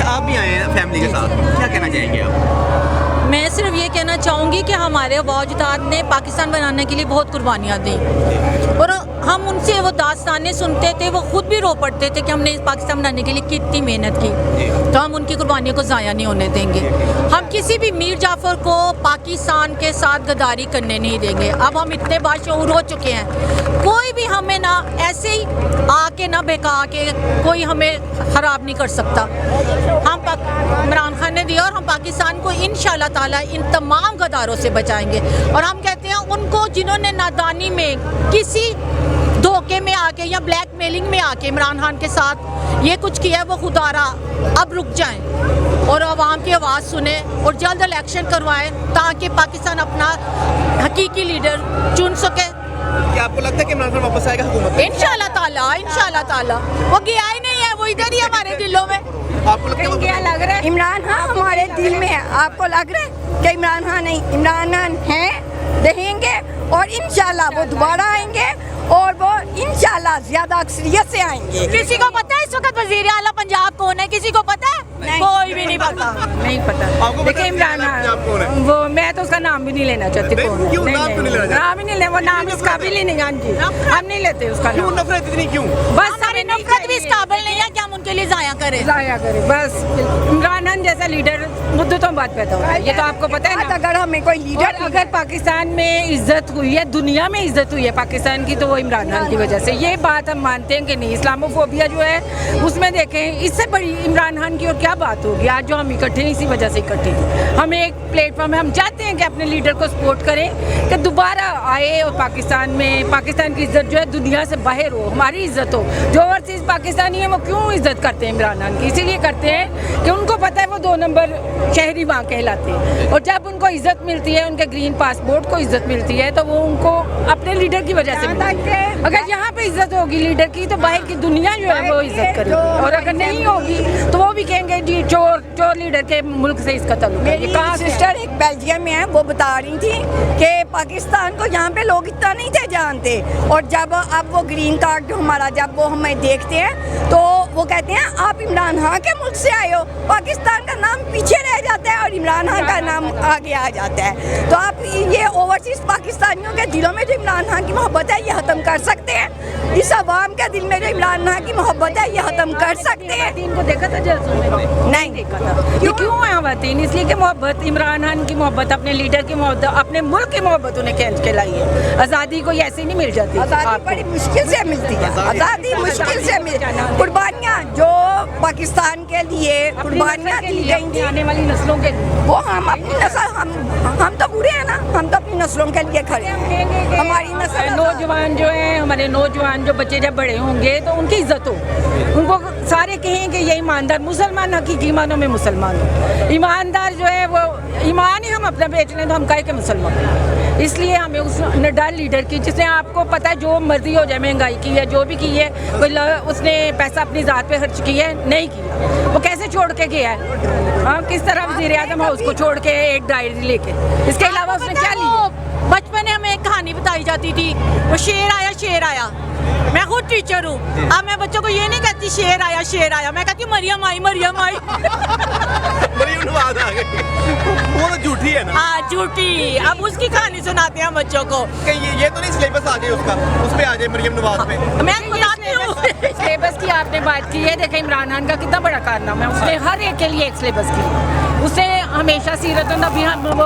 آپ بھی آئے ہیں فیملی کے ساتھ, کیا کہنا چاہیں گے آپ؟ میں صرف یہ کہنا چاہوں گی کہ ہمارے آباء و اجداد نے پاکستان بنانے کے لیے بہت قربانیاں دیں, اور ہم ان سے وہ داستانیں سنتے تھے, وہ خود بھی رو پڑتے تھے کہ ہم نے پاکستان بنانے کے لیے کتنی محنت کی, تو ہم ان کی قربانیوں کو ضائع نہیں ہونے دیں گے. ہم کسی بھی میر جعفر کو پاکستان کے ساتھ غداری کرنے نہیں دیں گے. اب ہم اتنے باشعور ہو چکے ہیں, کوئی بھی ہمیں نہ ایسے ہی آ کے نہ بہکا کے کوئی ہمیں خراب نہیں کر سکتا. ہم عمران خان نے دیا, اور ہم پاکستان کو انشاءاللہ تعالیٰ ان تمام غداروں سے بچائیں گے. اور ہم کہتے ہیں ان کو جنہوں نے نادانی میں کسی دھوکے میں آ کے یا بلیک میلنگ میں آ کے عمران خان کے ساتھ یہ کچھ کیا ہے, وہ خدا را اب رک جائیں اور عوام کی آواز سنیں اور جلد الیکشن کروائیں تاکہ پاکستان اپنا حقیقی لیڈر چن سکے. کیا آپ کو لگتا ہے کہ عمران خان واپس آئے گا حکومت میں؟ انشاءاللہ تعالیٰ وہ گیا ہی نہیں ہے, وہ ادھر ہی ہمارے دلوں میں. آپ کو لگتا ہے وہ کیا لگ رہا ہے عمران خان ہمارے دل میں ہے؟ آپ کو لگ رہا ہے کہ عمران خان نہیں؟ عمران خان ہیں, رہیں گے, اور انشاءاللہ وہ دوبارہ آئیں گے, اور وہ انشاءاللہ زیادہ اکثریت سے آئیں گے. کسی کو پتہ ہے اس وقت وزیر اعلیٰ پنجاب کون ہے؟ کسی کو پتہ ہے؟ کوئی بھی نہیں پتا. نہیں پتا. آپ کو دیکھیں عمران خان وہ میں تو اس کا نام بھی نہیں لینا چاہتی. کیوں نام کیوں نہیں لینا چاہتے؟ نام ہی نہیں لے, وہ نام اس قابل ہی نہیں. ہاں جی, ہم نہیں لیتے اس کا کیوں نام. نفرت اتنی کیوں؟ بس ہماری نفرت بھی اس قابل نہیں ہے کہ ہم ان کے لیے ضائع کریں. ضائع کرے بس. عمران خان جیسا لیڈر مدتوں بعد پیدا ہوا ہے, یہ تو آپ کو پتہ ہے نا. اگر ہمیں کوئی لیڈر, اور اگر پاکستان میں عزت ہوئی ہے, دنیا میں عزت ہوئی ہے پاکستان کی, تو وہ عمران خان کی وجہ سے. یہ بات ہم مانتے ہیں کہ نہیں, اسلامو فوبیا جو ہے اس میں دیکھیں اس سے بڑی عمران خان کی اور کیا بات ہوگی. آج جو ہم اکٹھے ہیں اسی وجہ سے اکٹھے ہیں. ہم ایک پلیٹ فارم ہے, ہم چاہتے ہیں کہ اپنے لیڈر کو سپورٹ کریں کہ دوبارہ آئے اور پاکستان میں پاکستان کی عزت جو ہے دنیا سے باہر ہو, ہماری عزت ہو. جو اوورسیز پاکستانی ہیں وہ کیوں عزت کرتے ہیں عمران خان کی؟ اسی لیے کرتے ہیں کہ ان کو پتہ ہے وہ 2 نمبر شہری وہاں کہلاتے ہیں, اور جب ان کو عزت ملتی ہے, ان کے گرین پاسپورٹ کو عزت ملتی ہے, تو وہ ان کو اپنے لیڈر کی وجہ سے ملتی ہے. اگر یہاں پہ عزت ہوگی لیڈر کی تو باہر کی دنیا جو ہے وہ عزت کرے گی, اور اگر نہیں ہوگی تو وہ بھی کہیں گے جی چور لیڈر کے ملک سے اس کا تعلق ہے. میری سسٹر ایک بیلجیم میں ہے, وہ بتا رہی تھی کہ پاکستان کو یہاں پہ لوگ اتنا نہیں تھے جانتے, اور جب اب وہ گرین کارڈ جو ہمارا جب وہ ہمیں دیکھتے ہیں تو وہ کہتے ہیں آپ عمران خان کے ملک سے آئے ہو. پاکستان کا نام پیچھے رہ جاتا ہے اور عمران خان کا نام آگے آ جاتا ہے. تو آپ یہ اوورسیز پاکستانیوں کے دلوں میں جو عمران خان کی محبت ہے یہ ختم کر سکتے ہیں. اس عوام کے دل میں جو عمران خان کی محبت ہے یہ ختم کر سکتے ہیں. خواتین کو دیکھا تھا جلسوں میں؟ نہیں دیکھا تھا. یہ کیوں ہے خواتین؟ اس لیے کہ محبت, عمران خان کی محبت, اپنے لیڈر کی محبت, اپنے ملک کی محبت انہیں کھینچ کے لائی ہے. آزادی کوئی ایسی نہیں مل جاتی. آزادی بڑی مشکل سے ملتی ہے, آزادی مشکل سے ملتی ہے. قربانیاں جو پاکستان کے لیے قربانیاں دی گئی تھیں آنے والی نسلوں کے لیے, وہ ہم اپنی نسل, ہم تو بوڑھے ہیں نا, ہم تو اپنی نسلوں کے لیے کھڑے ہیں. ہماری نسل نوجوان جو ہیں, ہمارے نوجوان جو بچے جب بڑے ہوں گے تو ان کی عزت ہو, ان کو سارے کہیں کہ یہ ایماندار مسلمان, حقیقی معنوں میں مسلمان ہو. ایماندار جو ہے وہ ایمان ہی ہم اپنا بیچ لیں تو ہم کہے کہ مسلمان ہیں. اس لیے ہمیں اس نڈال لیڈر کی, جس نے آپ کو پتہ ہے جو مرضی ہو جائے, مہنگائی کی ہے, جو بھی کی ہے, اس نے پیسہ اپنی ذات پہ خرچ کیا ہے نہیں کیا. وہ کیسے چھوڑ کے گیا ہے؟ ہاں, کس طرح وزیر اعظم ہاؤس کو چھوڑ کے ایک ڈائری لے کے, اس کے علاوہ اس نے کیا لیا؟ بچپن میں ہمیں ایک کہانی بتائی جاتی تھی, وہ شیر آیا. میں خود ٹیچر ہوں, اب میں بچوں کو یہ نہیں کہتی شیر آیا, میں کہتی ہوں مریم آئی. مریم نواز آ گئی, وہ تو جھوٹی ہے نا. ہاں جھوٹی. اب اس کی کہانی سناتے ہیں بچوں کو. کہ یہ تو نہیں سلیبس آ جائے اس کا, اس پہ آ جائے مریم نواز پہ. میں بتاتی ہوں. سلیبس کی آپ نے بات کی ہے, دیکھیں عمران خان کا کتنا بڑا کارنامہ ہے. اس نے ہر ایک کے لیے ایک سلیبس کی. اس نے ہمیشہ سیرت النبی, وہ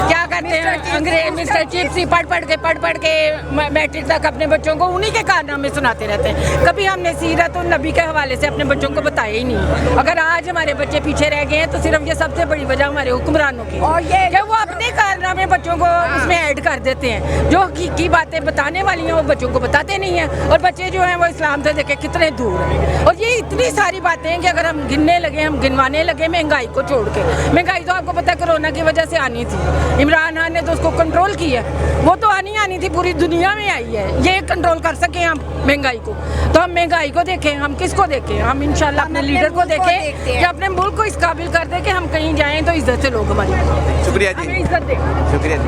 کیا کہتے ہیں انگریز مسٹر چپسی پڑھ کے میٹرک تک اپنے بچوں کو انہی کے کارنامے سناتے رہتے ہیں. کبھی ہم نے سیرت النبی کے حوالے سے اپنے بچوں کو بتایا ہی نہیں. اگر آج ہمارے بچے پیچھے رہ گئے ہیں تو صرف یہ سب سے بڑی وجہ ہمارے حکمرانوں کی, کہ وہ اپنے کارنامے بچوں کو اس میں ایڈ کر دیتے ہیں. جو حقیقی باتیں بتانے والی ہیں وہ بچوں کو بتاتے نہیں ہیں, اور بچے جو ہیں وہ اسلام سے دیکھے کتنے دور ہیں. اور یہ اتنی ساری باتیں ہیں کہ اگر ہم گنوانے لگے مہنگائی کو چھوڑ کے. مہنگائی تو آپ کو پتہ ہے کرونا کی وجہ سے آنی تھی, عمران خان نے تو اس کو کنٹرول کیا. وہ تو آنی تھی, پوری دنیا میں آئی ہے. یہ کنٹرول کر سکیں ہم مہنگائی کو, تو ہم مہنگائی کو دیکھیں. ہم کس کو دیکھیں؟ ہم انشاءاللہ اپنے لیڈر کو دیکھیں کہ اپنے ملک کو اس قابل کر دیں کہ ہم کہیں جائیں تو عزت سے لوگ ہماری شکریہ جی, ہمیں عزت دیں. شکریہ جی.